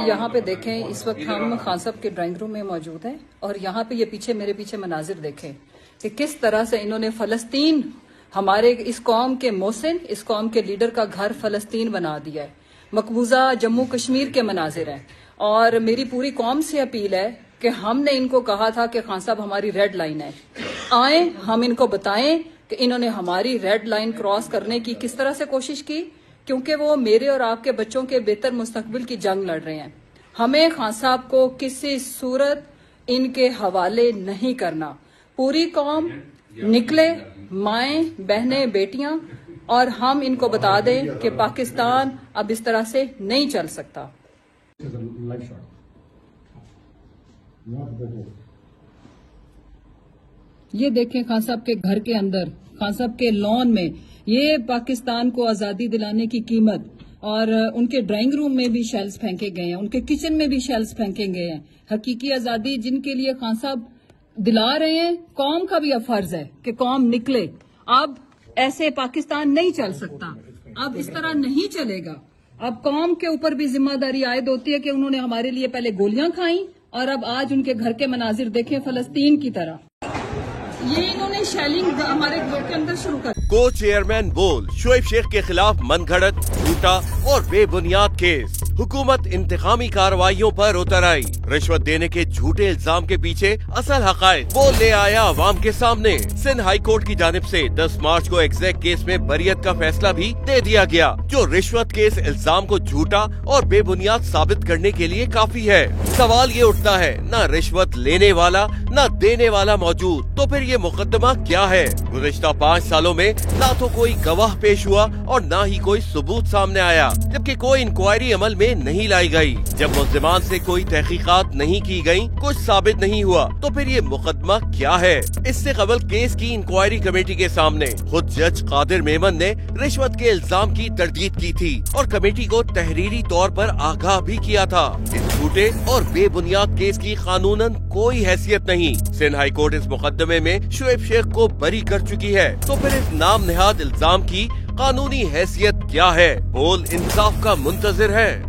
یہاں پہ دیکھیں اس وقت ہم خان صاحب کے ڈرائنگ روم میں موجود ہیں اور یہاں پہ یہ میرے پیچھے مناظر دیکھیں کہ کس طرح سے انہوں نے فلسطین ہمارے اس قوم کے محسن اس قوم کے لیڈر کا گھر فلسطین بنا دیا ہے. مقبوضہ جموں کشمیر کے مناظر ہیں اور میری پوری قوم سے اپیل ہے کہ ہم نے ان کو کہا تھا کہ خان صاحب ہماری ریڈ لائن ہے، آئیں ہم ان کو بتائیں کہ انہوں نے ہماری ریڈ لائن کراس کرنے کی کس طرح سے کوشش کی، کیونکہ وہ میرے اور آپ کے بچوں کے بہتر مستقبل کی جنگ لڑ رہے ہیں. ہمیں خان صاحب کو کسی صورت ان کے حوالے نہیں کرنا. پوری قوم نکلے، مائیں بہنیں بیٹیاں، اور ہم ان کو بتا دیں کہ پاکستان اب اس طرح سے نہیں چل سکتا. یہ دیکھیں خان صاحب کے گھر کے اندر، خان صاحب کے لان میں، یہ پاکستان کو آزادی دلانے کی قیمت، اور ان کے ڈرائنگ روم میں بھی شیلز پھینکے گئے ہیں، ان کے کچن میں بھی شیلز پھینکے گئے ہیں. حقیقی آزادی جن کے لیے خان صاحب دلا رہے ہیں، قوم کا بھی اب فرض ہے کہ قوم نکلے. اب ایسے پاکستان نہیں چل سکتا، اب اس طرح نہیں چلے گا. اب قوم کے اوپر بھی ذمہ داری عائد ہوتی ہے کہ انہوں نے ہمارے لیے پہلے گولیاں کھائیں اور اب آج ان کے گھر کے مناظر دیکھیں فلسطین کی طرح. یہ انہوں نے شیلنگ ہمارے گھر کے اندر شروع کر. کو چیئرمین بول شعیب شیخ کے خلاف من گھڑت، جھوٹا اور بے بنیاد کیس. حکومت انتقامی کارروائیوں پر اتر آئی. رشوت دینے کے جھوٹے الزام کے پیچھے اصل حقائق وہ لے آیا عوام کے سامنے. سندھ ہائی کورٹ کی جانب سے 10 مارچ کو ایگزیکٹ کیس میں بریت کا فیصلہ بھی دے دیا گیا، جو رشوت کے اس الزام کو جھوٹا اور بے بنیاد ثابت کرنے کے لیے کافی ہے. سوال یہ اٹھتا ہے، نہ رشوت لینے والا نہ دینے والا موجود، تو پھر یہ مقدمہ کیا ہے؟ گزشتہ 5 سالوں میں نہ تو کوئی گواہ پیش ہوا اور نہ ہی کوئی ثبوت سامنے آیا، جبکہ کوئی انکوائری عمل میں نہیں لائی گئی. جب ملزمان سے کوئی تحقیقات نہیں کی گئی، کچھ ثابت نہیں ہوا، تو پھر یہ مقدمہ کیا ہے؟ اس سے قبل کیس کی انکوائری کمیٹی کے سامنے خود جج قادر میمن نے رشوت کے الزام کی تردید کی تھی اور کمیٹی کو تحریری طور پر آگاہ بھی کیا تھا. اس جھوٹے اور بے بنیاد کیس کی قانوناً کوئی حیثیت نہیں. سندھ ہائی کورٹ اس مقدمے میں شعیب شیخ کو بری کر چکی ہے، تو پھر اس نام نہاد الزام کی قانونی حیثیت کیا ہے؟ بول انصاف کا منتظر ہے.